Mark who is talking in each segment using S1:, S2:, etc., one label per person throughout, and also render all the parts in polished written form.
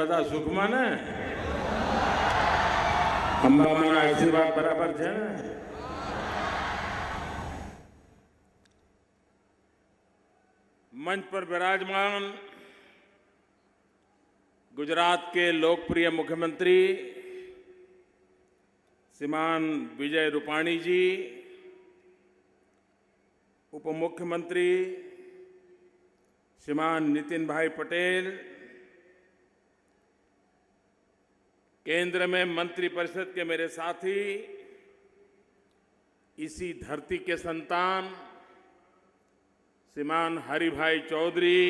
S1: બધા સુખમાં ને? અંબામાના આશીર્વાદ બરાબર છે ને? मंच पर विराजमान गुजरात के लोकप्रिय मुख्यमंत्री श्रीमान विजय रूपाणी जी, उप मुख्यमंत्री श्रीमान नितिन भाई पटेल, केंद्र में मंत्रिपरिषद के मेरे साथी, इसी धरती के संतान श्रीमान हरिभाई चौधरी,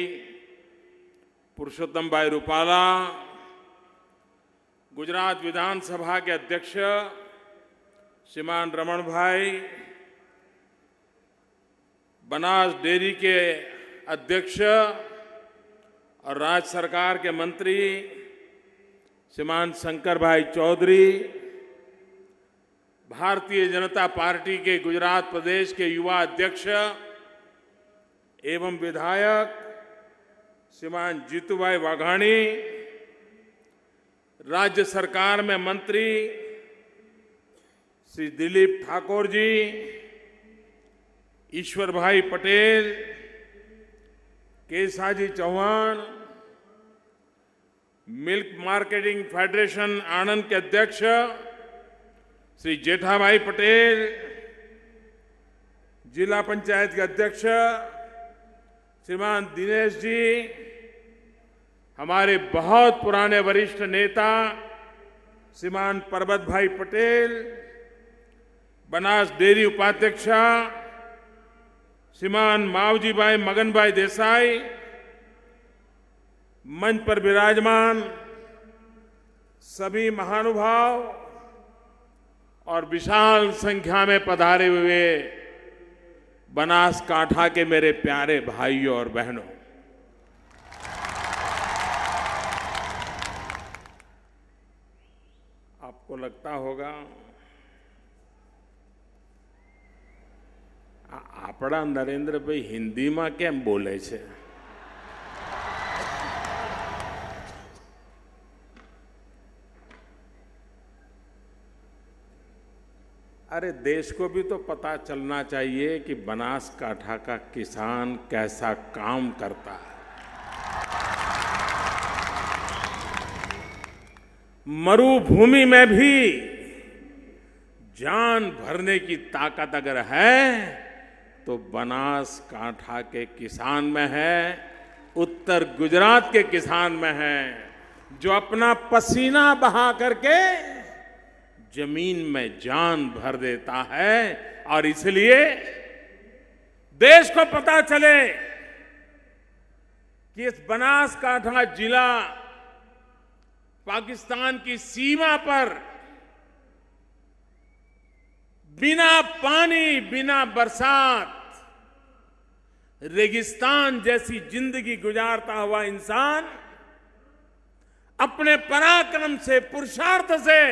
S1: पुरुषोत्तम भाई रूपाला, गुजरात विधानसभा के अध्यक्ष श्रीमान रमण भाई, बनास डेयरी के अध्यक्ष और राज्य सरकार के मंत्री श्रीमान शंकर भाई चौधरी, भारतीय जनता पार्टी के गुजरात प्रदेश के युवा अध्यक्ष एवं विधायक श्रीमान जीतूभाई वाघाणी, राज्य सरकार में मंत्री Shri Dilip Thakur ji, Ishwar Bhai Patel, Kesaji Chauhan, milk marketing federation Anand के अध्यक्ष श्री जेठाभाई पटेल, जिला पंचायत के अध्यक्ष श्रीमान दिनेश जी, हमारे बहुत पुराने वरिष्ठ नेता श्रीमान परबत भाई पटेल, बनास डेयरी उपाध्यक्ष श्रीमान मावजी भाई मगन भाई देसाई, मंच पर विराजमान सभी महानुभाव और विशाल संख्या में पधारे हुए बनासकांठा के मेरे प्यारे भाइयों और बहनों, आपको लगता होगा આપણા નરેન્દ્રભાઈ હિન્દીમાં કેમ બોલે છે? अरे देश को भी तो पता चलना चाहिए कि बनासकांठा का किसान कैसा काम करता है। मरुभूमि में भी जान भरने की ताकत अगर है तो बनासकांठा के किसान में है, उत्तर गुजरात के किसान में है, जो अपना पसीना बहा करके जमीन में जान भर देता है। और इसलिए देश को पता चले कि इस बनासकांठा जिला पाकिस्तान की सीमा पर बिना पानी, बिना बरसात, रेगिस्तान जैसी जिंदगी गुजारता हुआ इंसान अपने पराक्रम से, पुरुषार्थ से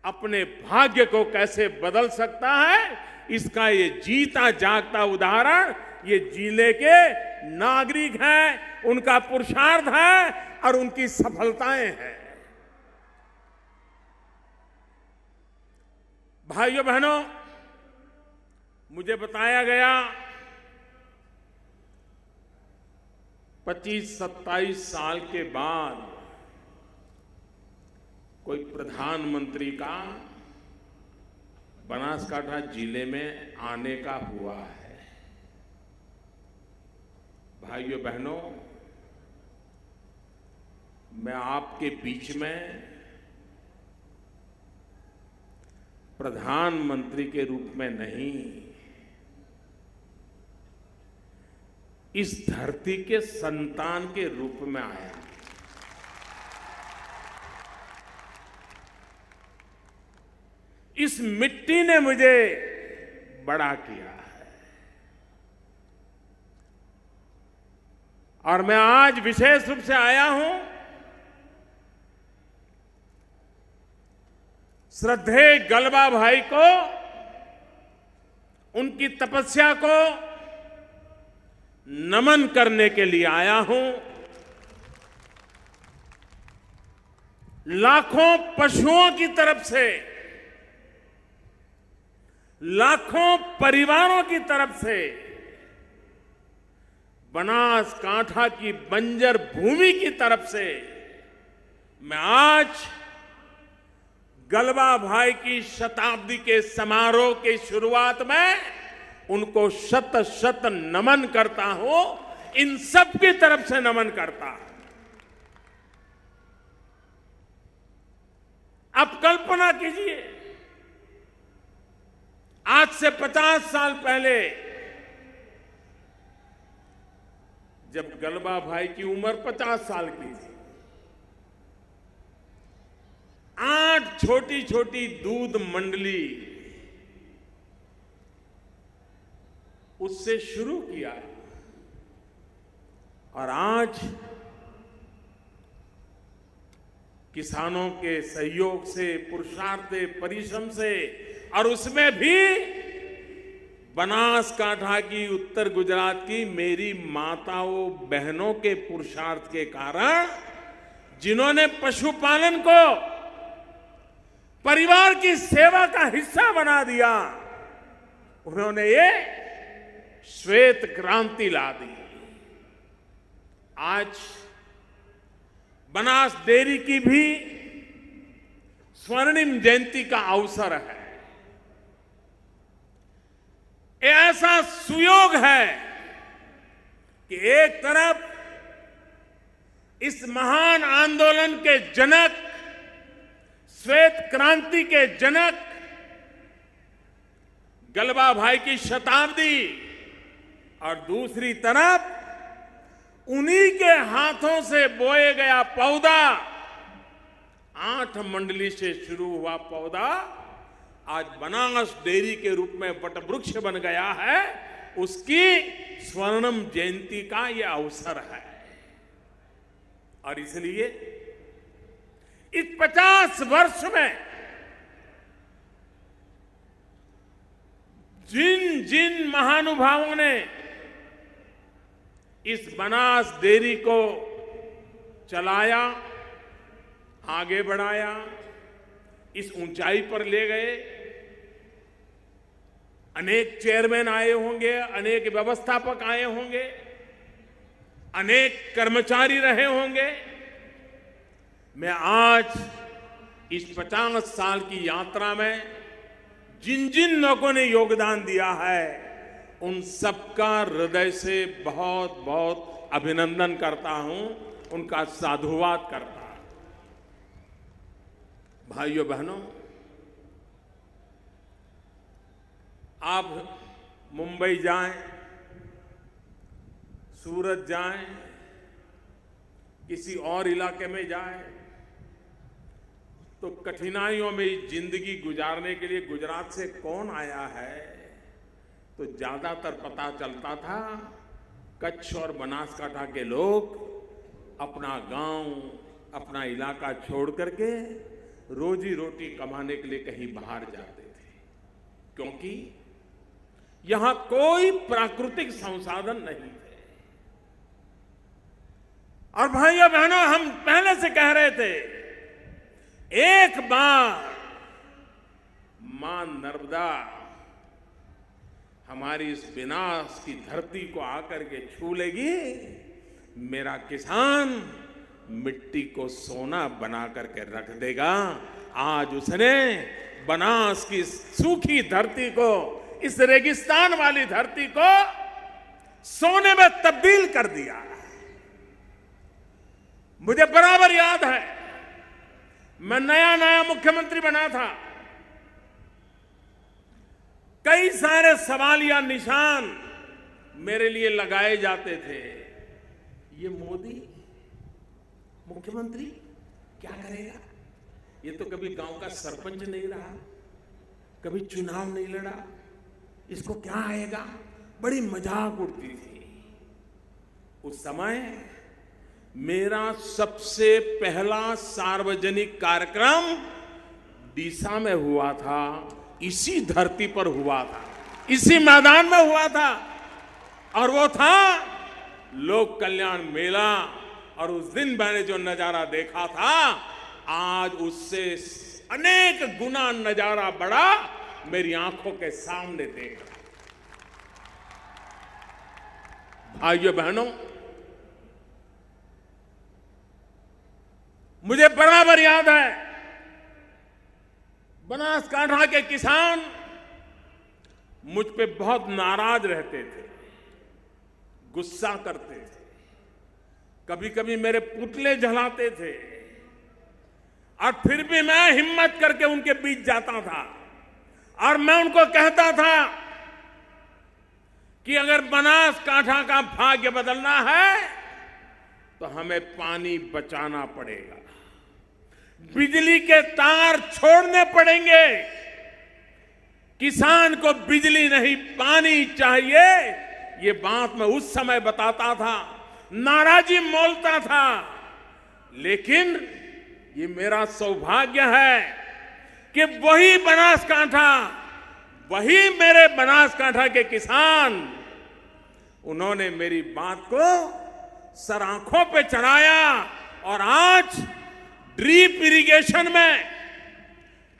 S1: अपने भाग्य को कैसे बदल सकता है, इसका ये जीता जागता उदाहरण ये जिले के नागरिक हैं, उनका पुरुषार्थ है और उनकी सफलताएं हैं। भाइयों बहनों, मुझे बताया गया 25-27 साल के बाद कोई प्रधानमंत्री का बनासकांठा जिले में आने का हुआ है। भाइयों बहनों, मैं आपके बीच में प्रधानमंत्री के रूप में नहीं, इस धरती के संतान के रूप में आया। इस मिट्टी ने मुझे बड़ा किया है और मैं आज विशेष रूप से आया हूं श्रद्धेय गलबा भाई को, उनकी तपस्या को नमन करने के लिए आया हूं। लाखों पशुओं की तरफ से, लाखों परिवारों की तरफ से बनासकांठा की बंजर भूमि की तरफ से मैं आज गलबा भाई की शताब्दी के समारोह की शुरुआत में उनको शत शत नमन करता हूं। इन सब की तरफ से नमन करता हूं। अब कल्पना कीजिए, आज से 50 साल पहले जब गलबा भाई की उम्र 50 साल की थी, 8 छोटी छोटी दूध मंडली उससे शुरू किया और आज किसानों के सहयोग से, पुरुषार्थ, परिश्रम से और उसमें भी बनासकांठा की, उत्तर गुजरात की मेरी माताओं बहनों के पुरुषार्थ के कारण, जिन्होंने पशुपालन को परिवार की सेवा का हिस्सा बना दिया, उन्होंने ये श्वेत क्रांति ला दी। आज बनास डेयरी की भी स्वर्णिम जयंती का अवसर है। ऐसा सुयोग है कि एक तरफ इस महान आंदोलन के जनक, श्वेत क्रांति के जनक गलबा भाई की शताब्दी और दूसरी तरफ उन्हीं के हाथों से बोए गया पौधा, 8 मंडली से शुरू हुआ पौधा आज बनास डेयरी के रूप में वटवृक्ष बन गया है। उसकी स्वर्णिम जयंती का यह अवसर है और इसलिए इस 50 वर्ष में जिन जिन महानुभावों ने इस बनास डेयरी को चलाया, आगे बढ़ाया, इस ऊंचाई पर ले गए, अनेक चेयरमैन आए होंगे, अनेक व्यवस्थापक आए होंगे, अनेक कर्मचारी रहे होंगे। मैं आज इस 50 साल की यात्रा में जिन जिन लोगों ने योगदान दिया है, उन सबका हृदय से बहुत बहुत अभिनंदन करता हूं, उनका साधुवाद करता हूं। भाइयों बहनों, आप मुंबई जाएं, सूरत जाएं, किसी और इलाके में जाएं, तो कठिनाइयों में जिंदगी गुजारने के लिए गुजरात से कौन आया है, तो ज्यादातर पता चलता था कच्छ और बनासकांठा के लोग अपना गांव, अपना इलाका छोड़ करके रोजी रोटी कमाने के लिए कहीं बाहर जाते थे, क्योंकि यहां कोई प्राकृतिक संसाधन नहीं थे। और भाइयों बहनों, हम पहले से कह रहे थे, एक बार मां नर्मदा हमारी इस विनाश की धरती को आकर के छू लेगी, मेरा किसान मिट्टी को सोना बना करके रख देगा। आज उसने बनास की सूखी धरती को, इस रेगिस्तान वाली धरती को सोने में तब्दील कर दिया। मुझे बराबर याद है, मैं नया नया मुख्यमंत्री बना था, कई सारे सवालिया निशान मेरे लिए लगाए जाते थे। ये मोदी मुख्यमंत्री क्या करेगा? ये तो कभी गांव का सरपंच नहीं रहा, कभी चुनाव नहीं लड़ा, इसको क्या आएगा? बड़ी मजाक उड़ती थी। उस समय मेरा सबसे पहला सार्वजनिक कार्यक्रम डीसा में हुआ था, इसी धरती पर हुआ था, इसी मैदान में हुआ था, और वो था लोक कल्याण मेला। और उस दिन मैंने जो नजारा देखा था, आज उससे अनेक गुना नजारा बड़ा मेरी आंखों के सामने देख रहा। भाइयों बहनों, मुझे बराबर याद है बनासकांठा के किसान मुझ पे बहुत नाराज रहते थे, गुस्सा करते थे, कभी कभी मेरे पुतले जलाते थे, और फिर भी मैं हिम्मत करके उनके बीच जाता था और मैं उनको कहता था कि अगर बनासकांठा का भाग्य बदलना है तो हमें पानी बचाना पड़ेगा, बिजली के तार छोड़ने पड़ेंगे, किसान को बिजली नहीं पानी चाहिए। ये बात मैं उस समय बताता था, नाराजी मोलता था, लेकिन ये मेरा सौभाग्य है कि वही बनासकांठा, वही मेरे बनासकांठा के किसान, उन्होंने मेरी बात को सर आंखों पे चढ़ाया और आज ड्रीप इरिगेशन में,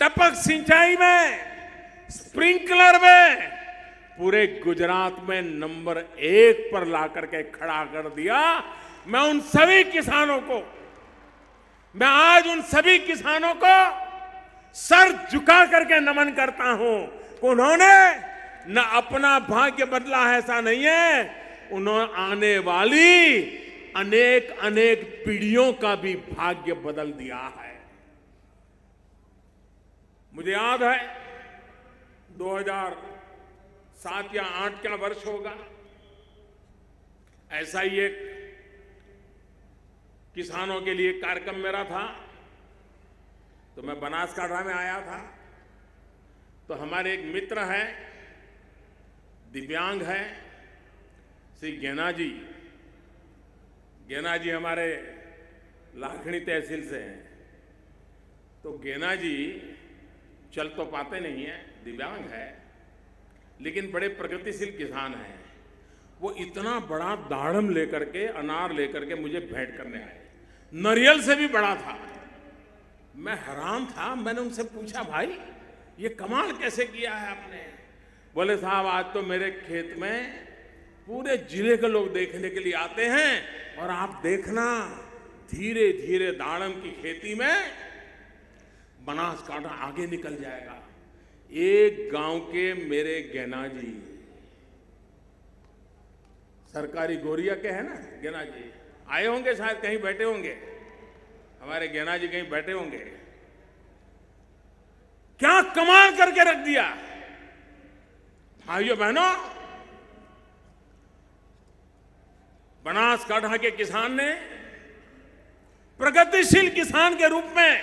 S1: टपक सिंचाई में, स्प्रिंकलर में पूरे गुजरात में नंबर 1 पर ला करके खड़ा कर दिया। मैं उन सभी किसानों को, मैं आज उन सभी किसानों को सर झुका करके नमन करता हूं। उन्होंने न अपना भाग्य बदला है ऐसा नहीं है, उन्होंने आने वाली अनेक अनेक पीढ़ियों का भी भाग्य बदल दिया है। मुझे याद है 2007 या 2008 का वर्ष होगा, ऐसा ही एक किसानों के लिए कार्यक्रम मेरा था, तो मैं बनासकांठा में आया था। तो हमारे एक मित्र हैं, दिव्यांग हैं, श्री गेना जी। गेना जी हमारे लाखनी तहसील से हैं। तो गेना जी चल तो पाते नहीं हैं, दिव्यांग है, लेकिन बड़े प्रगतिशील किसान हैं। वो इतना बड़ा दाढ़म लेकर के, अनार लेकर के मुझे भेंट करने आए, नारियल से भी बड़ा था। मैं हैरान था, मैंने उनसे पूछा, भाई ये कमाल कैसे किया है आपने? बोले साहब आज तो मेरे खेत में पूरे जिले के लोग देखने के लिए आते हैं, और आप देखना धीरे धीरे दाड़म की खेती में बनासकांठा आगे निकल जाएगा। एक गांव के मेरे गेना जी, सरकारी गोरिया के हैं ना गेना जी, आए होंगे, शायद कहीं बैठे होंगे, हमारे गेना जी कहीं बैठे होंगे। क्या कमाल करके रख दिया भाइयों बहनों। बनासकांठा के किसान ने प्रगतिशील किसान के रूप में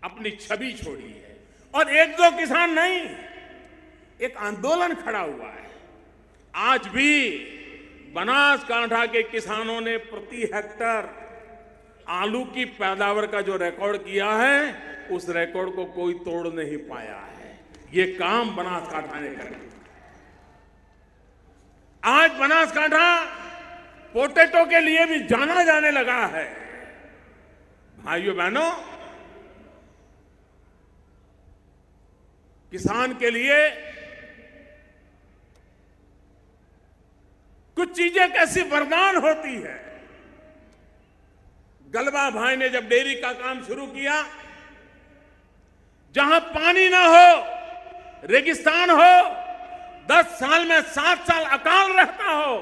S1: अपनी छवि छोड़ी है, और एक दो किसान नहीं, एक आंदोलन खड़ा हुआ है। आज भी बनासकांठा के किसानों ने प्रति हेक्टर आलू की पैदावार का जो रिकॉर्ड किया है, उस रिकॉर्ड को कोई तोड़ नहीं पाया है। ये काम बनासकांठा ने कर दिया। आज बनासकांठा पोटैटो के लिए भी जाना जाने लगा है। भाइयों बहनों, किसान के लिए कुछ चीजें कैसी वरदान होती है। गलबा भाई ने जब डेयरी का काम शुरू किया, जहां पानी ना हो, रेगिस्तान हो, 10 साल में 7 साल अकाल रहता हो,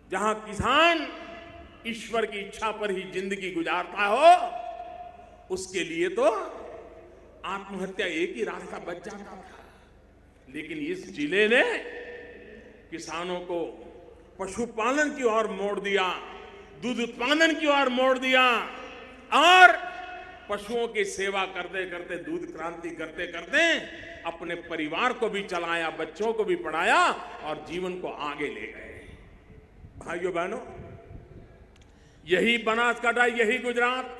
S1: जहां किसान ईश्वर की इच्छा पर ही जिंदगी गुजारता हो, उसके लिए तो आत्महत्या एक ही रास्ता बच जाता था। लेकिन इस जिले ने किसानों को पशुपालन की ओर मोड़ दिया, दूध उत्पादन की ओर मोड़ दिया, और पशुओं की सेवा करते करते, दूध क्रांति करते करते अपने परिवार को भी चलाया, बच्चों को भी पढ़ाया और जीवन को आगे ले गए। भाइयों बहनों, यही बनासकांठा, यही गुजरात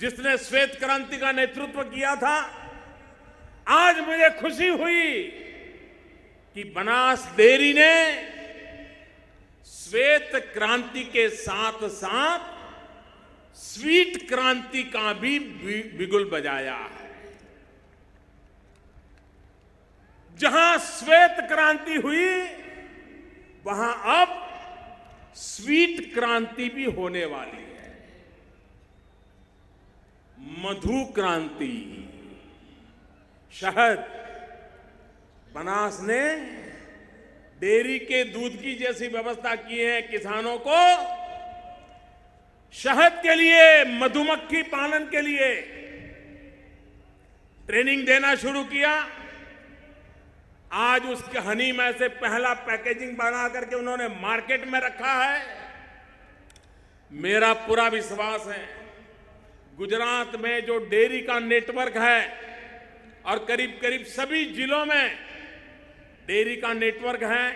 S1: जिसने श्वेत क्रांति का नेतृत्व किया था, आज मुझे खुशी हुई कि बनास डेयरी ने श्वेत क्रांति के साथ साथ स्वीट क्रांति का भी बिगुल बजाया है। जहां श्वेत क्रांति हुई वहां अब स्वीट क्रांति भी होने वाली है। मधु क्रांति, शहद, बनास ने डेयरी के दूध की जैसी व्यवस्था की है। किसानों को शहद के लिए, मधुमक्खी पालन के लिए ट्रेनिंग देना शुरू किया। आज उसके हनी में से पहला पैकेजिंग बना करके उन्होंने मार्केट में रखा है। मेरा पूरा विश्वास है गुजरात में जो डेयरी का नेटवर्क है और करीब करीब सभी जिलों में डेयरी का नेटवर्क है,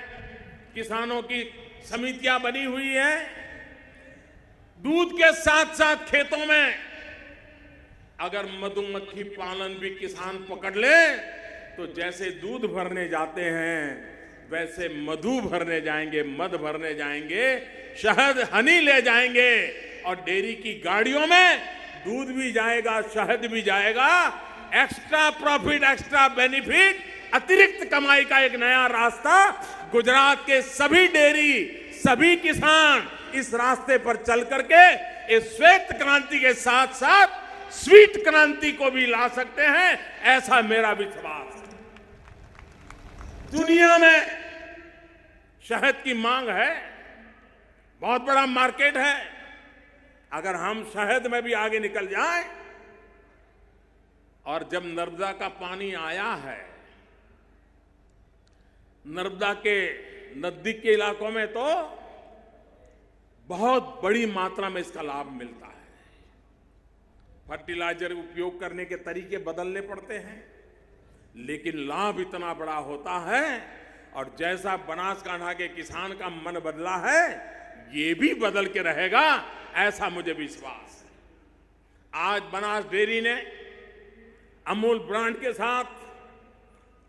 S1: किसानों की समितियां बनी हुई हैं। दूध के साथ साथ खेतों में अगर मधुमक्खी पालन भी किसान पकड़ ले तो जैसे दूध भरने जाते हैं वैसे मधु भरने जाएंगे, मध भरने जाएंगे, शहद, हनी ले जाएंगे और डेयरी की गाड़ियों में दूध भी जाएगा, शहद भी जाएगा। एक्स्ट्रा प्रॉफिट, एक्स्ट्रा बेनिफिट, अतिरिक्त कमाई का एक नया रास्ता गुजरात के सभी डेयरी, सभी किसान इस रास्ते पर चल करके इस श्वेत क्रांति के साथ साथ स्वीट क्रांति को भी ला सकते हैं, ऐसा मेरा विश्वास है। दुनिया में शहद की मांग है, बहुत बड़ा मार्केट है। अगर हम शहद में भी आगे निकल जाएं, और जब नर्मदा का पानी आया है, नर्मदा के नजदीक के इलाकों में तो बहुत बड़ी मात्रा में इसका लाभ मिलता है। फर्टिलाइजर उपयोग करने के तरीके बदलने पड़ते हैं, लेकिन लाभ इतना बड़ा होता है। और जैसा बनासकांठा के किसान का मन बदला है, ये भी बदल के रहेगा, ऐसा मुझे विश्वास है। आज बनास डेयरी ने अमूल ब्रांड के साथ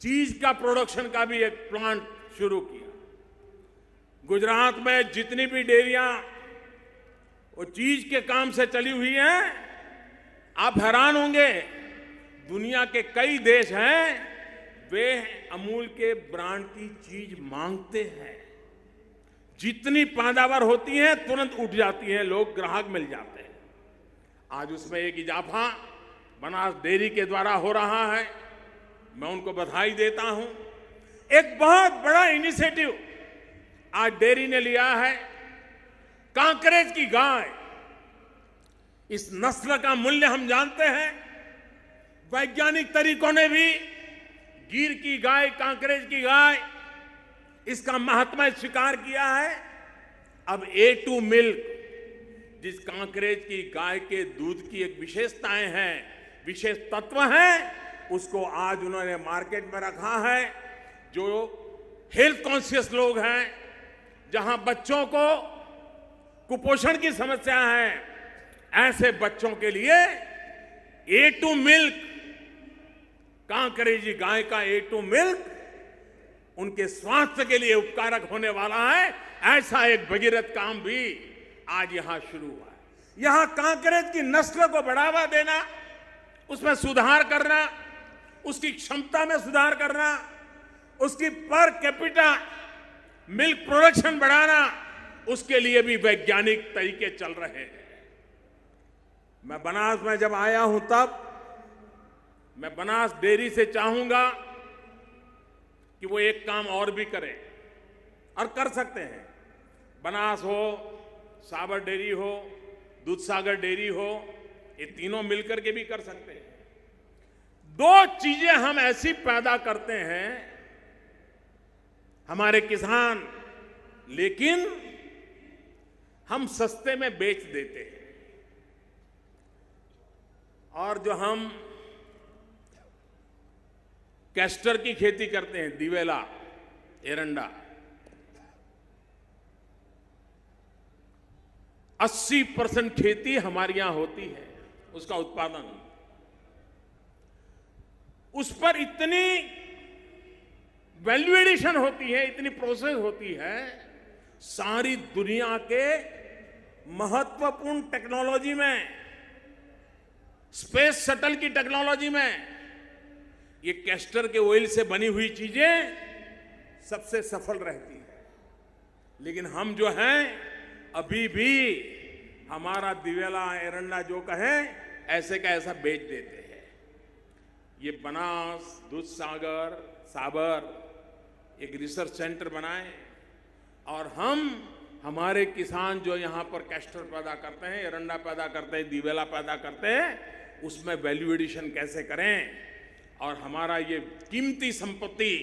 S1: चीज का प्रोडक्शन का भी एक प्लांट शुरू किया। गुजरात में जितनी भी डेयरियां वो चीज के काम से चली हुई हैं, आप हैरान होंगे, दुनिया के कई देश हैं वे अमूल के ब्रांड की चीज मांगते हैं। जितनी पैदावार होती है तुरंत उठ जाती है, लोग ग्राहक मिल जाते हैं। आज उसमें एक इजाफा बनास डेयरी के द्वारा हो रहा है, मैं उनको बधाई देता हूं। एक बहुत बड़ा इनिशिएटिव आज डेयरी ने लिया है, कांकरेज की गाय। इस नस्ल का मूल्य हम जानते हैं, वैज्ञानिक तरीकों ने भी गिर की गाय, कांकरेज की गाय, इसका महत्व स्वीकार किया है। अब A2 मिल्क, जिस कांकरेज की गाय के दूध की एक विशेषताएं हैं, विशेष तत्व हैं, उसको आज उन्होंने मार्केट में रखा है। जो हेल्थ कॉन्शियस लोग हैं, जहां बच्चों को कुपोषण की समस्या है, ऐसे बच्चों के लिए A2 मिल्क, कांकरेजी गाय का A2 मिल्क उनके स्वास्थ्य के लिए उपकारक होने वाला है। ऐसा एक भगीरथ काम भी आज यहां शुरू हुआ है। यहां कांकरेज की नस्ल को बढ़ावा देना, उसमें सुधार करना, उसकी क्षमता में सुधार करना, उसकी पर कैपिटा मिल्क प्रोडक्शन बढ़ाना, उसके लिए भी वैज्ञानिक तरीके चल रहे हैं। मैं बनास में जब आया हूं तब मैं बनास डेयरी से चाहूंगा कि वो एक काम और भी करें, और कर सकते हैं। बनास हो, साबर डेयरी हो, दूधसागर डेयरी हो, ये तीनों मिलकर के भी कर सकते हैं। दो चीजें हम ऐसी पैदा करते हैं हमारे किसान, लेकिन हम सस्ते में बेच देते हैं। और जो हम कैस्टर की खेती करते हैं, दिवेला, एरंडा, 80% खेती हमारे यहां होती है, उसका उत्पादन। उस पर इतनी वैल्यू एडिशन होती है, इतनी प्रोसेस होती है, सारी दुनिया के महत्वपूर्ण टेक्नोलॉजी में, स्पेस शटल की टेक्नोलॉजी में ये कैस्टर के ऑयल से बनी हुई चीजें सबसे सफल रहती है। लेकिन हम जो हैं अभी भी हमारा दिवेला एरंडा जो कहे ऐसे का ऐसा बेच देते हैं। ये बनास, दूधसागर, साबर एक रिसर्च सेंटर बनाए और हमारे किसान जो यहाँ पर कैस्टर पैदा करते हैं, एरंडा पैदा करते हैं, दिवेला पैदा करते हैं, उसमें वैल्यू एडिशन कैसे करें और हमारा ये कीमती संपत्ति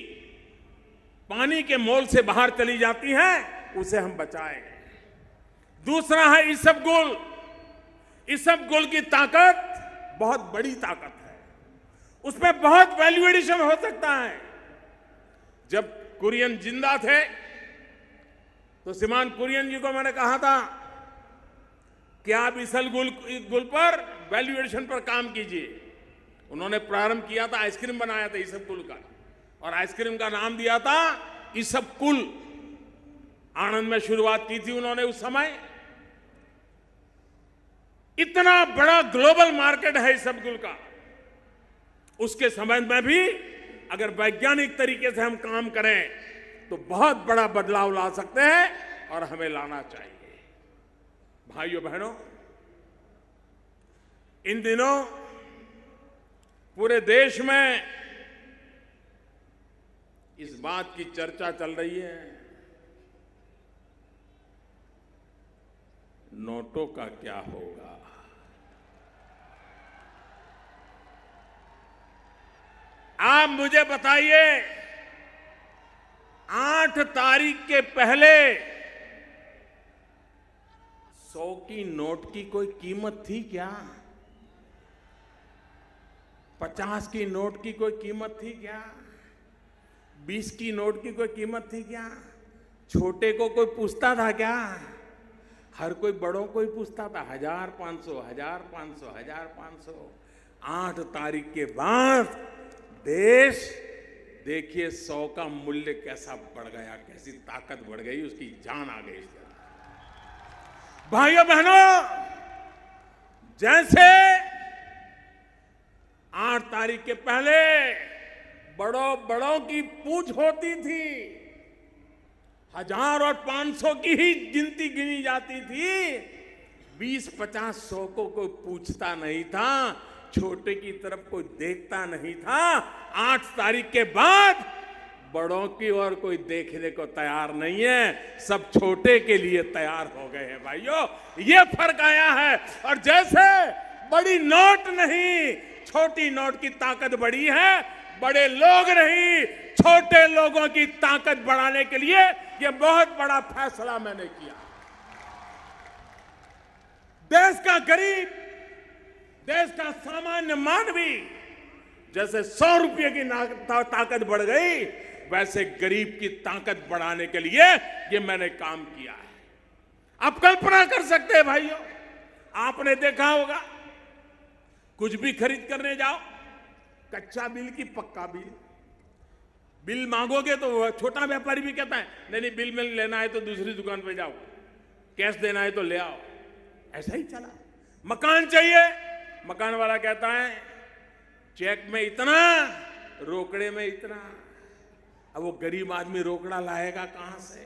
S1: पानी के मोल से बाहर चली जाती है उसे हम बचाएं। दूसरा है इसबगोल। इसबगोल की ताकत बहुत बड़ी ताकत है, उसमें बहुत वैल्यू एडिशन हो सकता है। जब कुरियन जिंदा थे तो श्रीमान कुरियन जी को मैंने कहा था कि आप इसबगोल पर वैल्यू एडिशन पर काम कीजिए। उन्होंने प्रारंभ किया था, आइसक्रीम बनाया था इसबगोल का और आइसक्रीम का नाम दिया था इसबकुल। आनंद में शुरुआत की थी उन्होंने उस समय। इतना बड़ा ग्लोबल मार्केट है इसबगोल का, उसके संबंध में भी अगर वैज्ञानिक तरीके से हम काम करें तो बहुत बड़ा बदलाव ला सकते हैं और हमें लाना चाहिए। भाइयों बहनों, इन दिनों पूरे देश में इस बात की चर्चा चल रही है, नोटों का क्या होगा। आप मुझे बताइए, 8 तारीख के पहले 100 की नोट की कोई कीमत थी क्या? 50 की नोट की कोई कीमत थी क्या? 20 की नोट की कोई कीमत थी क्या? छोटे को कोई पूछता था क्या? हर कोई बड़ों को ही पूछता था 1500, 1500, 1500। 8 तारीख के बाद देश देखिए 100 का मूल्य कैसा बढ़ गया, कैसी ताकत बढ़ गई, उसकी जान आ गई। भाइयों बहनों, जैसे 8 तारीख के पहले बड़ों की पूछ होती थी, 1000 और 500 की ही गिनती गिनी जाती थी, 20, 50, 100 को कोई पूछता नहीं था, छोटे की तरफ कोई देखता नहीं था। 8 तारीख के बाद बड़ों की ओर कोई देखने को तैयार नहीं है, सब छोटे के लिए तैयार हो गए हैं। भाइयों, ये फर्क आया है। और जैसे बड़ी नोट नहीं, छोटी नोट की ताकत बड़ी है, बड़े लोग नहीं, छोटे लोगों की ताकत बढ़ाने के लिए ये बहुत बड़ा फैसला मैंने किया। देश का गरीब, देश का सामान्य मानवी, जैसे 100 रुपये की ताकत बढ़ गई, वैसे गरीब की ताकत बढ़ाने के लिए ये मैंने काम किया है। आप कल्पना कर सकते हैं भाइयों, आपने देखा होगा कुछ भी खरीद करने जाओ, कच्चा बिल की पक्का बिल, बिल मांगोगे तो छोटा व्यापारी भी कहता है नहीं बिल में लेना है तो दूसरी दुकान पे जाओ, कैश देना है तो ले आओ। ऐसा ही चला। मकान चाहिए, मकान वाला कहता है चेक में इतना, रोकड़े में इतना। अब वो गरीब आदमी रोकड़ा लाएगा कहां से?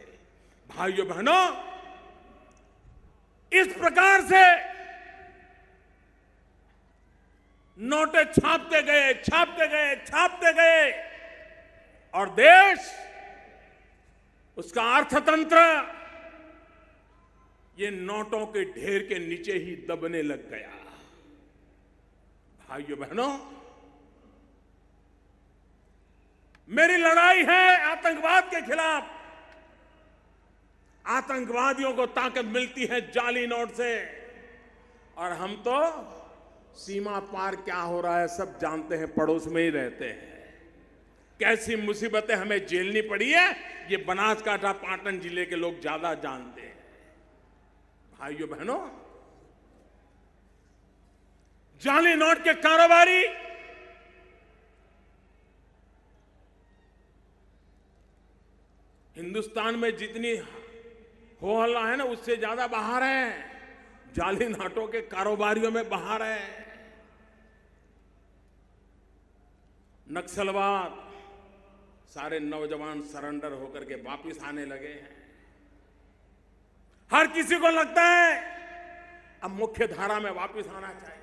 S1: भाइयों बहनों, इस प्रकार से नोटें छापते गए और देश, उसका अर्थतंत्र ये नोटों के ढेर के नीचे ही दबने लग गया। भाइयों बहनों, मेरी लड़ाई है आतंकवाद के खिलाफ। आतंकवादियों को ताकत मिलती है जाली नोट से, और हम तो सीमा पार क्या हो रहा है सब जानते हैं, पड़ोस में ही रहते हैं। कैसी मुसीबतें हमें झेलनी पड़ी है ये बनासकांठा पाटन जिले के लोग ज्यादा जानते हैं। भाइयों बहनों, जाली नोट के कारोबारी हिंदुस्तान में जितनी हो हल्ला है ना, उससे ज्यादा बाहर है। जाली नोटों के कारोबारियों में बहार है। नक्सलवाद, सारे नौजवान सरेंडर होकर के वापस आने लगे हैं। हर किसी को लगता है अब मुख्य धारा में वापस आना चाहिए।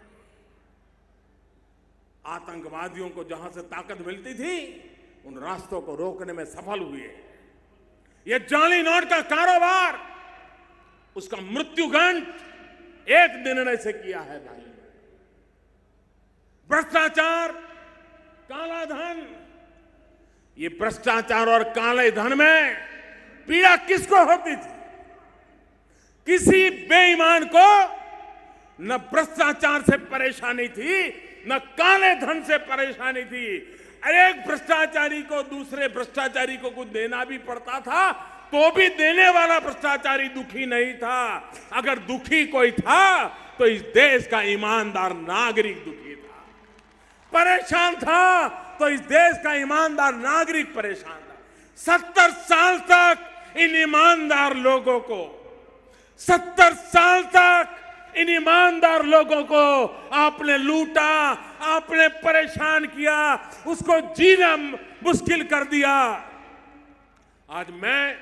S1: आतंकवादियों को जहां से ताकत मिलती थी उन रास्तों को रोकने में सफल हुए। ये जाली नोट का कारोबार, उसका मृत्युगंठ एक निर्णय से किया है भाई। भ्रष्टाचार, काला धन, ये भ्रष्टाचार और काले धन में पीड़ा किसको होती थी? किसी बेईमान को न भ्रष्टाचार से परेशानी थी, न काले धन से परेशानी थी। अरे एक भ्रष्टाचारी को दूसरे भ्रष्टाचारी को कुछ देना भी पड़ता था तो भी देने वाला भ्रष्टाचारी दुखी नहीं था। अगर दुखी कोई था तो इस देश का ईमानदार नागरिक दुखी था। परेशान था तो इस देश का ईमानदार नागरिक परेशान था। 70 साल तक इन ईमानदार लोगों को 70 साल तक इन ईमानदार लोगों को आपने लूटा, आपने परेशान किया, उसको जीना मुश्किल कर दिया। आज मैं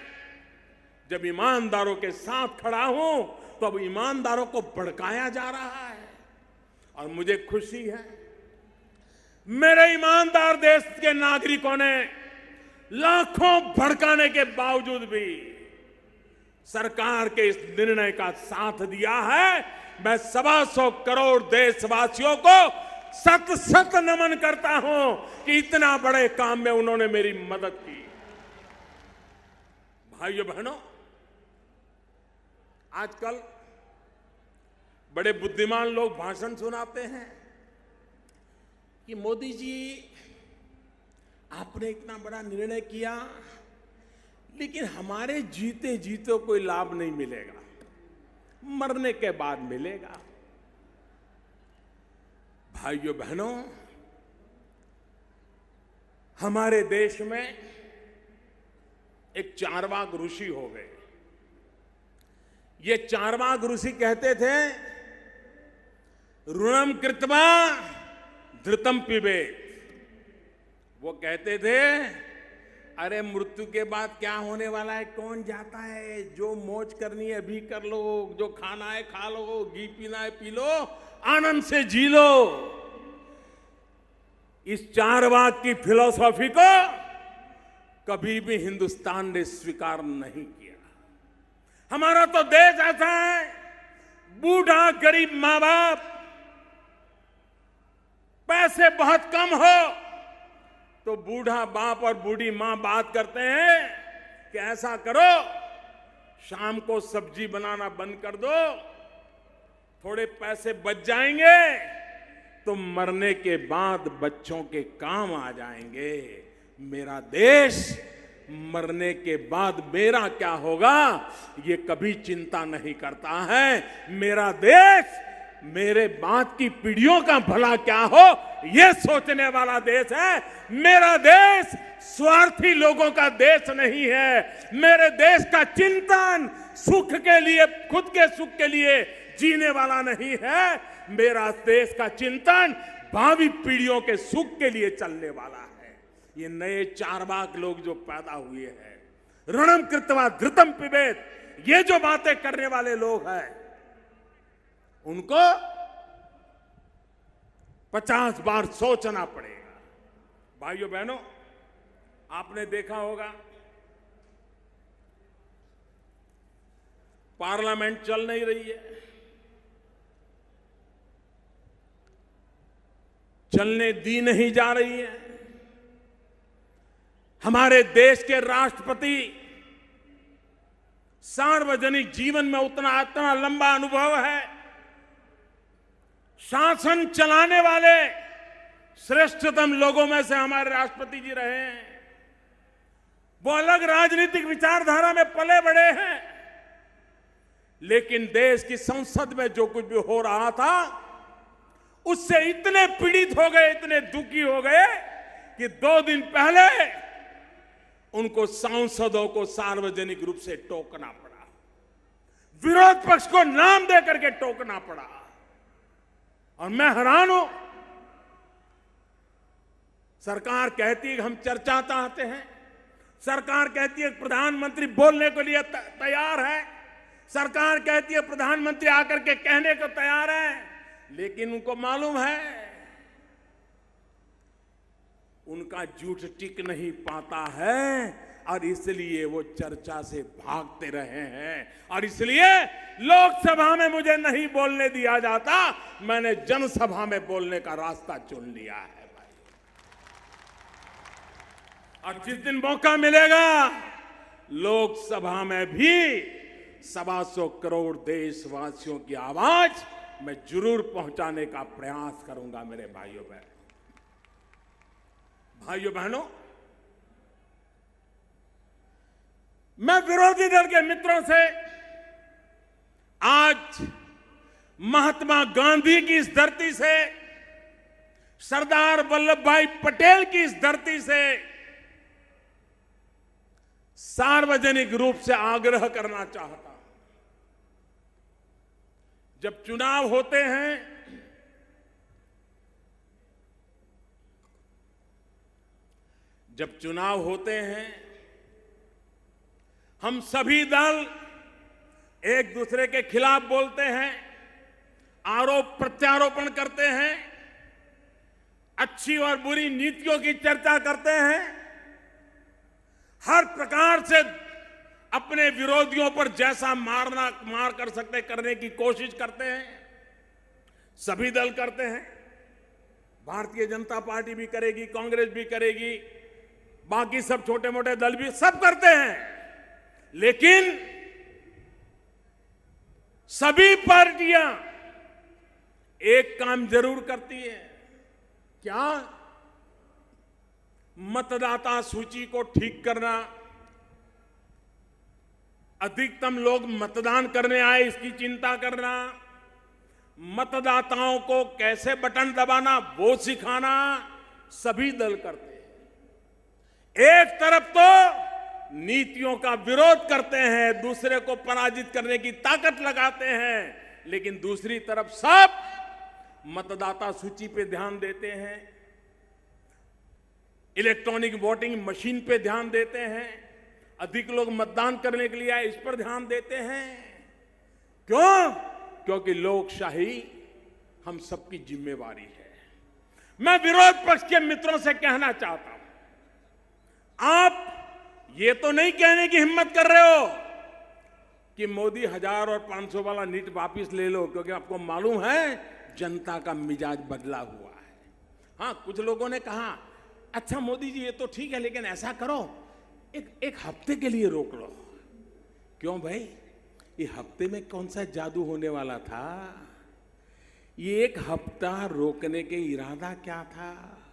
S1: जब ईमानदारों के साथ खड़ा हूं तो अब ईमानदारों को भड़काया जा रहा है और मुझे खुशी है। मेरे ईमानदार देश के नागरिकों ने लाखों भड़काने के बावजूद भी सरकार के इस निर्णय का साथ दिया है। मैं 125 करोड़ देशवासियों को सत सत नमन करता हूं कि इतना बड़े काम में उन्होंने मेरी मदद की। भाइयों बहनों, आजकल बड़े बुद्धिमान लोग भाषण सुनाते हैं कि मोदी जी आपने इतना बड़ा निर्णय किया लेकिन हमारे जीते जीते कोई लाभ नहीं मिलेगा, मरने के बाद मिलेगा। भाइयों बहनों, हमारे देश में एक चारवाक ऋषि हो गए। ये चारवाक ऋषि कहते थे ऋणम कृत्वा धृतम पिबेत। वो कहते थे अरे मृत्यु के बाद क्या होने वाला है कौन जाता है, जो मौज करनी है अभी कर लो, जो खाना है खा लो, घी पीना है पी लो, आनंद से जी लो। इस चारवाक की फिलॉसफी को कभी भी हिंदुस्तान ने स्वीकार नहीं किया। हमारा तो देश ऐसा है, बूढ़ा गरीब मां बाप, पैसे बहुत कम हो तो बूढ़ा बाप और बूढ़ी मां बात करते हैं कि ऐसा करो शाम को सब्जी बनाना बंद कर दो, थोड़े पैसे बच जाएंगे तो मरने के बाद बच्चों के काम आ जाएंगे। मेरा देश मरने के बाद मेरा क्या होगा ये कभी चिंता नहीं करता है। मेरा देश मेरे बाद की पीढ़ियों का भला क्या हो ये सोचने वाला देश है। मेरा देश स्वार्थी लोगों का देश नहीं है। मेरे देश का चिंतन सुख के लिए, खुद के सुख के लिए जीने वाला नहीं है। मेरा देश का चिंतन भावी पीढ़ियों के सुख के लिए चलने वाला है। ये नए चारवाक लोग जो पैदा हुए हैं, ऋणम कृत्वा धृतम पिबेत, ये जो बातें करने वाले लोग हैं उनको 50 बार सोचना पड़ेगा। भाइयों बहनों, आपने देखा होगा पार्लियामेंट चल नहीं रही है, चलने दी नहीं जा रही है। हमारे देश के राष्ट्रपति सार्वजनिक जीवन में उतना लंबा अनुभव है, शासन चलाने वाले श्रेष्ठतम लोगों में से हमारे राष्ट्रपति जी रहे हैं। वो अलग राजनीतिक विचारधारा में पले बड़े हैं, लेकिन देश की संसद में जो कुछ भी हो रहा था उससे इतने पीड़ित हो गए, इतने दुखी हो गए कि 2 दिन पहले उनको सांसदों को सार्वजनिक रूप से टोकना पड़ा। विरोध पक्ष को नाम दे करके टोकना पड़ा। और मैं हैरान हूं, सरकार कहती है कि हम चर्चा चाहते हैं, सरकार कहती है प्रधानमंत्री बोलने के लिए तैयार है, सरकार कहती है प्रधानमंत्री आकर के कहने को तैयार है, लेकिन उनको मालूम है उनका झूठ टिक नहीं पाता है और इसलिए वो चर्चा से भागते रहे हैं। और इसलिए लोकसभा में मुझे नहीं बोलने दिया जाता, मैंने जनसभा में बोलने का रास्ता चुन लिया है भाई। और जिस दिन मौका मिलेगा लोकसभा में भी 125 करोड़ देशवासियों की आवाज मैं जरूर पहुंचाने का प्रयास करूंगा। मेरे भाइयों बहनों, मैं विरोधी दल के मित्रों से आज महात्मा गांधी की इस धरती से, सरदार वल्लभ भाई पटेल की इस धरती से सार्वजनिक रूप से आग्रह करना चाहता हूं। जब चुनाव होते हैं हम सभी दल एक दूसरे के खिलाफ बोलते हैं, आरोप प्रत्यारोपण करते हैं, अच्छी और बुरी नीतियों की चर्चा करते हैं, हर प्रकार से अपने विरोधियों पर जैसा मार कर सकते करने की कोशिश करते हैं। सभी दल करते हैं, भारतीय जनता पार्टी भी करेगी, कांग्रेस भी करेगी, बाकी सब छोटे मोटे दल भी सब करते हैं। लेकिन सभी पार्टियां एक काम जरूर करती है, क्या? मतदाता सूची को ठीक करना, अधिकतम लोग मतदान करने आए इसकी चिंता करना, मतदाताओं को कैसे बटन दबाना वो सिखाना सभी दल करते हैं। एक तरफ तो नीतियों का विरोध करते हैं, दूसरे को पराजित करने की ताकत लगाते हैं, लेकिन दूसरी तरफ सब मतदाता सूची पे ध्यान देते हैं, इलेक्ट्रॉनिक वोटिंग मशीन पे ध्यान देते हैं, अधिक लोग मतदान करने के लिए आए इस पर ध्यान देते हैं। क्यों? क्योंकि लोकशाही हम सबकी जिम्मेवारी है। मैं विरोध पक्ष के मित्रों से कहना चाहता हूं, आप ये तो नहीं कहने की हिम्मत कर रहे हो कि मोदी 1000 और 500 वाला नीट वापिस ले लो, क्योंकि आपको मालूम है जनता का मिजाज बदला हुआ है। हां, कुछ लोगों ने कहा अच्छा मोदी जी ये तो ठीक है, लेकिन ऐसा करो एक हफ्ते के लिए रोक लो। क्यों भाई? ये हफ्ते में कौन सा जादू होने वाला था? ये एक हफ्ता रोकने के इरादा क्या था?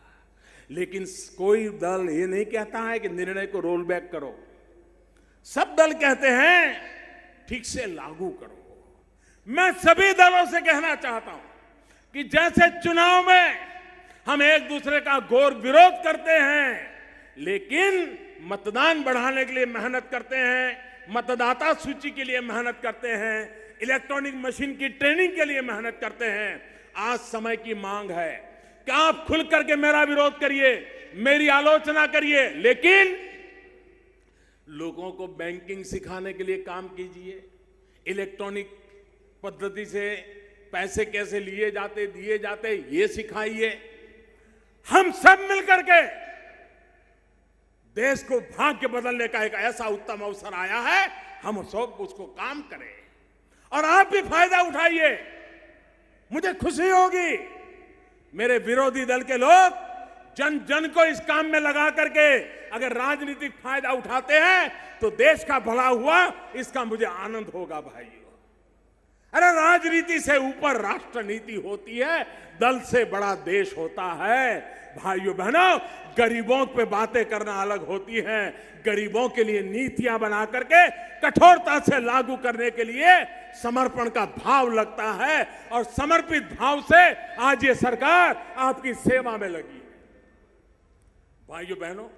S1: लेकिन कोई दल ये नहीं कहता है कि निर्णय को रोल बैक करो, सब दल कहते हैं ठीक से लागू करो। मैं सभी दलों से कहना चाहता हूं कि जैसे चुनाव में हम एक दूसरे का घोर विरोध करते हैं, लेकिन मतदान बढ़ाने के लिए मेहनत करते हैं, मतदाता सूची के लिए मेहनत करते हैं, इलेक्ट्रॉनिक मशीन की ट्रेनिंग के लिए मेहनत करते हैं। आज समय की मांग है कि आप खुल करके मेरा विरोध करिए, मेरी आलोचना करिए, लेकिन लोगों को बैंकिंग सिखाने के लिए काम कीजिए, इलेक्ट्रॉनिक पद्धति से पैसे कैसे लिए जाते दिए जाते ये सिखाइए। हम सब मिलकर के देश को भाग्य बदलने का एक ऐसा उत्तम अवसर आया है, हम सब उसको काम करें और आप भी फायदा उठाइए। मुझे खुशी होगी मेरे विरोधी दल के लोग जन जन को इस काम में लगा करके अगर राजनीतिक फायदा उठाते हैं तो देश का भला हुआ, इसका मुझे आनंद होगा भाइयों। अरे राजनीति से ऊपर राष्ट्रनीति होती है, दल से बड़ा देश होता है। भाइयों बहनों, गरीबों पे बातें करना अलग होती है, गरीबों के लिए नीतियां बना करके कठोरता से लागू करने के लिए समर्पण का भाव लगता है, और समर्पित भाव से आज ये सरकार आपकी सेवा में लगी है। भाइयों बहनों,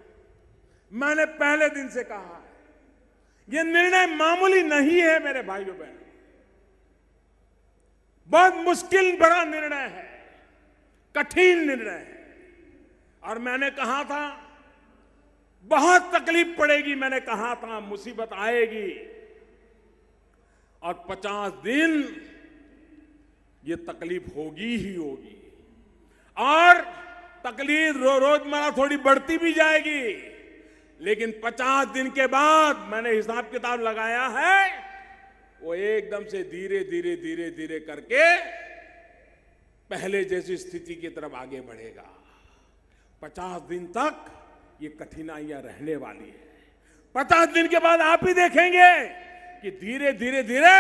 S1: मैंने पहले दिन से कहा है, ये निर्णय मामूली नहीं है मेरे भाइयों बहनों। बहुत मुश्किल बड़ा निर्णय है, कठिन निर्णय है। और मैंने कहा था बहुत तकलीफ पड़ेगी, मैंने कहा था मुसीबत आएगी, और 50 दिन ये तकलीफ होगी ही होगी, और तकलीफ रोजमर्रा थोड़ी बढ़ती भी जाएगी, लेकिन 50 दिन के बाद मैंने हिसाब किताब लगाया है, वो एकदम से धीरे धीरे धीरे धीरे करके पहले जैसी स्थिति की तरफ आगे बढ़ेगा। 50 दिन तक ये कठिनाइयां रहने वाली है। 50 दिन के बाद आप ही देखेंगे कि धीरे धीरे धीरे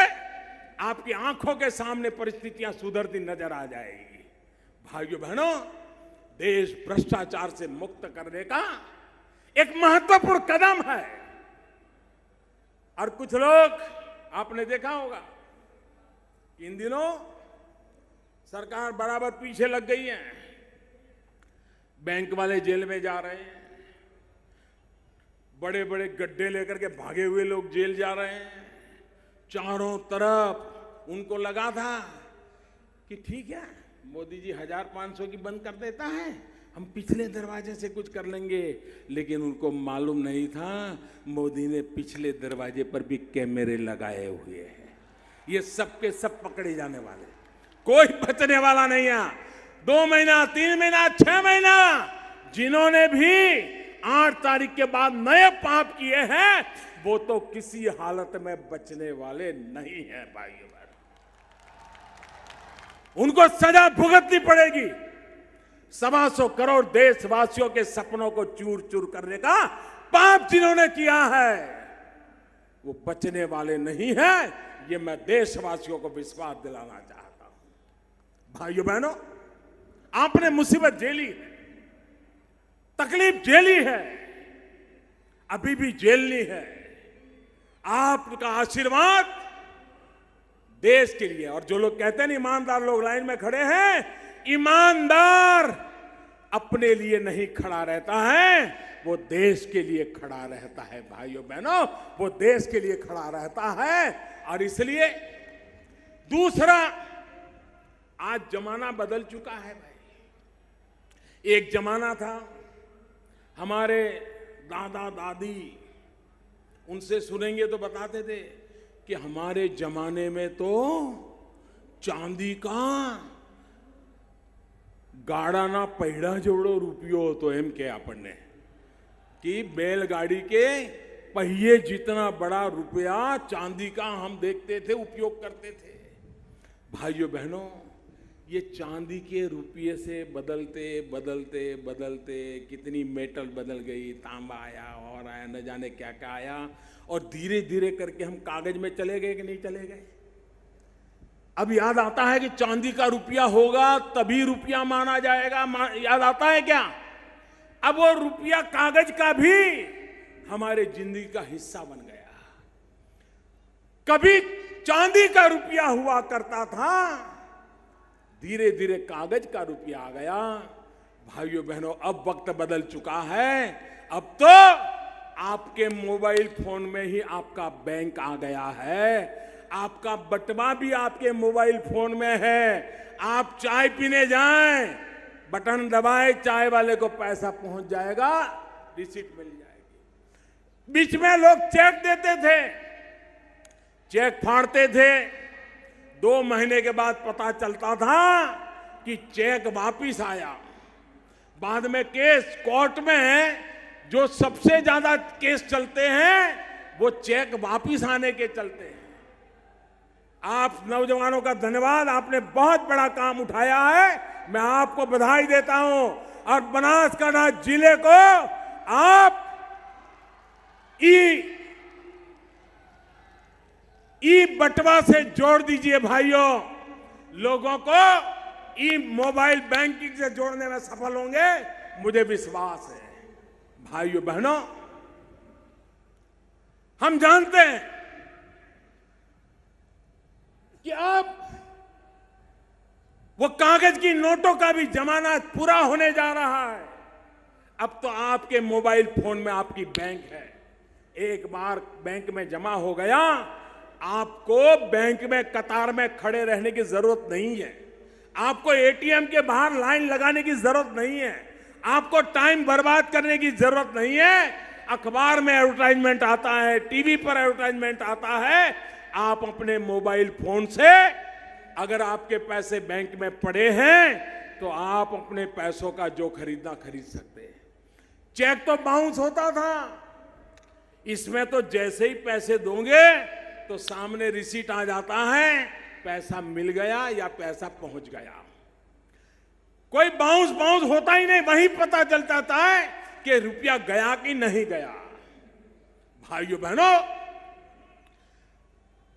S1: आपकी आंखों के सामने परिस्थितियां सुधरती नजर आ जाएगी। भाइयों बहनों, देश भ्रष्टाचार से मुक्त करने का एक महत्वपूर्ण कदम है। और कुछ लोग, आपने देखा होगा इन दिनों सरकार बराबर पीछे लग गई है। बैंक वाले जेल में जा रहे हैं, बड़े बड़े गड्ढे लेकर के भागे हुए लोग जेल जा रहे हैं। चारों तरफ उनको लगा था कि ठीक है, मोदी जी 1500 की बंद कर देता है, हम पिछले दरवाजे से कुछ कर लेंगे। लेकिन उनको मालूम नहीं था मोदी ने पिछले दरवाजे पर भी कैमरे लगाए हुए हैं। ये सब के सब पकड़े जाने वाले, कोई बचने वाला नहीं है। 2 महीना, 3 महीना, 6 महीना, जिन्होंने भी 8 तारीख के बाद नए पाप किए हैं, वो तो किसी हालत में बचने वाले नहीं है। भाइयों बहनों, उनको सजा भुगतनी पड़ेगी। 125 करोड़ देशवासियों के सपनों को चूर चूर करने का पाप जिन्होंने किया है, वो बचने वाले नहीं है। ये मैं देशवासियों को विश्वास दिलाना चाहता हूं। भाइयों बहनों, आपने मुसीबत झेली है, तकलीफ झेली है, अभी भी झेलनी है। आपका आशीर्वाद देश के लिए, और जो लोग कहते हैं ईमानदार लोग लाइन में खड़े हैं, ईमानदार अपने लिए नहीं खड़ा रहता है, वो देश के लिए खड़ा रहता है। भाइयों बहनों, वो देश के लिए खड़ा रहता है। और इसलिए दूसरा, आज जमाना बदल चुका है भाई। एक जमाना था, हमारे दादा दादी, उनसे सुनेंगे तो बताते थे कि हमारे जमाने में तो चांदी का गाड़ा पहिड़ा जोड़ो रुपयो तो एम के आपने कि बैलगाड़ी के पहिए जितना बड़ा रुपया चांदी का हम देखते थे, उपयोग करते थे। भाइयों बहनों, ये चांदी के रुपये से बदलते बदलते बदलते कितनी मेटल बदल गई, तांबा आया और आया, न जाने क्या क्या आया, और धीरे धीरे करके हम कागज में चले गए कि नहीं चले गए। अब याद आता है कि चांदी का रुपया होगा तभी रुपया माना जाएगा, याद आता है क्या? अब वो रुपया कागज का भी हमारे जिंदगी का हिस्सा बन गया। कभी चांदी का रुपया हुआ करता था, धीरे धीरे कागज का रुपया आ गया। भाइयों बहनों, अब वक्त बदल चुका है। अब तो आपके मोबाइल फोन में ही आपका बैंक आ गया है, आपका बटवा भी आपके मोबाइल फोन में है। आप चाय पीने जाएं, बटन दबाए, चाय वाले को पैसा पहुंच जाएगा, रिसीट मिल जाएगी। बीच में लोग चेक देते थे, चेक फाड़ते थे, 2 महीने के बाद पता चलता था कि चेक वापिस आया। बाद में केस कोर्ट में जो सबसे ज्यादा केस चलते हैं वो चेक वापिस आने के चलते हैं। आप नौजवानों का धन्यवाद, आपने बहुत बड़ा काम उठाया है, मैं आपको बधाई देता हूं। और बनासकांठा जिले को आप ई बटवा से जोड़ दीजिए। भाइयों, लोगों को ई मोबाइल बैंकिंग से जोड़ने में सफल होंगे, मुझे विश्वास है। भाइयों बहनों, हम जानते हैं कि अब वो कागज की नोटों का भी जमाना पूरा होने जा रहा है। अब तो आपके मोबाइल फोन में आपकी बैंक है। एक बार बैंक में जमा हो गया आपको बैंक में कतार में खड़े रहने की जरूरत नहीं है, आपको एटीएम के बाहर लाइन लगाने की जरूरत नहीं है, आपको टाइम बर्बाद करने की जरूरत नहीं है। अखबार में एडवर्टाइजमेंट आता है, टीवी पर एडवर्टाइजमेंट आता है, आप अपने मोबाइल फोन से अगर आपके पैसे बैंक में पड़े हैं तो आप अपने पैसों का जो खरीदना खरीद सकते हैं। चेक तो बाउंस होता था, इसमें तो जैसे ही पैसे दोगे तो सामने रिसीट आ जाता है, पैसा मिल गया या पैसा पहुंच गया। कोई बाउंस बाउंस होता ही नहीं, वहीं पता चल जाता है कि रुपया गया कि नहीं गया। भाइयों बहनों,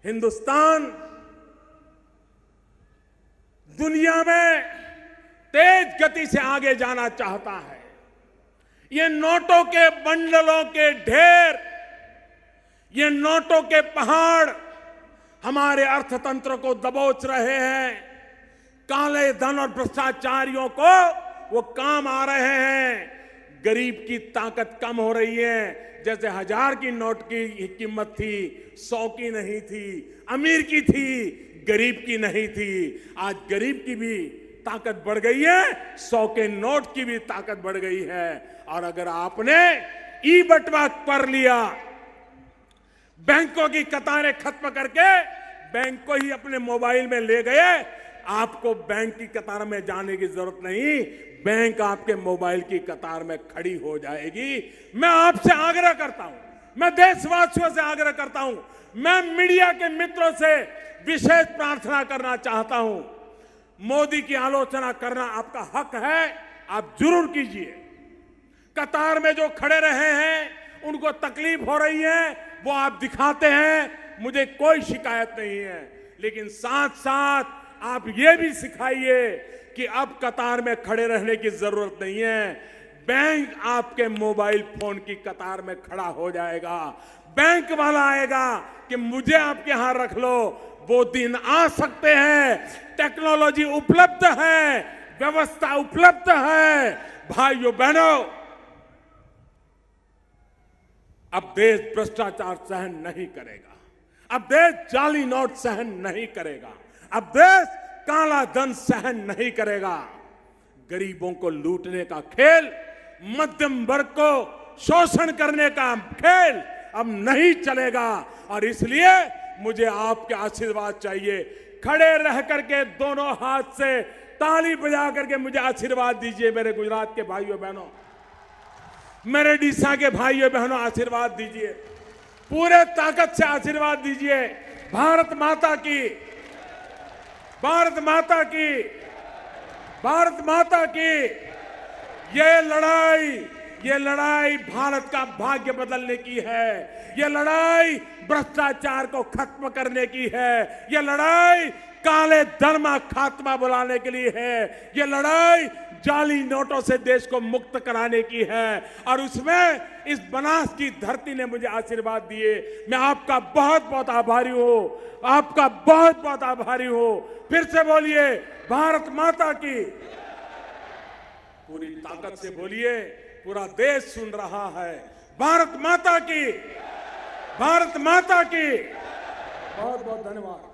S1: हिंदुस्तान दुनिया में तेज गति से आगे जाना चाहता है। ये नोटों के बंडलों के ढेर, ये नोटों के पहाड़ हमारे अर्थतंत्र को दबोच रहे हैं। काले धन और भ्रष्टाचारियों को वो काम आ रहे हैं। गरीब की ताकत कम हो रही है। जैसे 1000 की नोट की कीमत थी, 100 की नहीं थी, अमीर की थी, गरीब की नहीं थी। आज गरीब की भी ताकत बढ़ गई है, 100 के नोट की भी ताकत बढ़ गई है। और अगर आपने ई बटवा कर लिया, बैंकों की कतारें खत्म करके बैंक को ही अपने मोबाइल में ले गए, आपको बैंक की कतार में जाने की जरूरत नहीं, बैंक आपके मोबाइल की कतार में खड़ी हो जाएगी। मैं आपसे आग्रह करता हूं, मैं देशवासियों से आग्रह करता हूं, मैं मीडिया के मित्रों से विशेष प्रार्थना करना चाहता हूं। मोदी की आलोचना करना आपका हक है, आप जरूर कीजिए। कतार में जो खड़े रहे हैं, उनको तकलीफ हो रही है, वो आप दिखाते हैं, मुझे कोई शिकायत नहीं है। लेकिन साथ साथ आप ये भी सिखाइए कि अब कतार में खड़े रहने की जरूरत नहीं है, बैंक आपके मोबाइल फोन की कतार में खड़ा हो जाएगा। बैंक वाला आएगा कि मुझे आपके यहां रख लो। वो दिन आ सकते हैं, टेक्नोलॉजी उपलब्ध है, व्यवस्था उपलब्ध है। भाइयों बहनों, अब देश भ्रष्टाचार सहन नहीं करेगा, अब देश जाली नोट सहन नहीं करेगा, अब देश काला धन सहन नहीं करेगा। गरीबों को लूटने का खेल, मध्यम वर्ग को शोषण करने का खेल अब नहीं चलेगा। और इसलिए मुझे आपके आशीर्वाद चाहिए। खड़े रह करके दोनों हाथ से ताली बजा करके मुझे आशीर्वाद दीजिए। मेरे गुजरात के भाइयों बहनों, मेरे डीसा के भाइयों बहनों, आशीर्वाद दीजिए, पूरे ताकत से आशीर्वाद दीजिए। भारत माता की, भारत माता की, भारत माता की। ये लड़ाई भारत का भाग्य बदलने की है। ये लड़ाई भ्रष्टाचार को खत्म करने की है। ये लड़ाई काले धन का खात्मा बुलाने के लिए है। ये लड़ाई जाली नोटों से देश को मुक्त कराने की है। और उसमें इस बनास की धरती ने मुझे आशीर्वाद दिए। मैं आपका बहुत बहुत आभारी हूं, आपका बहुत बहुत आभारी हूं। फिर से बोलिए, भारत माता की। पूरी ताकत से बोलिए, पूरा देश सुन रहा है। भारत माता की, भारत माता की। बहुत बहुत धन्यवाद।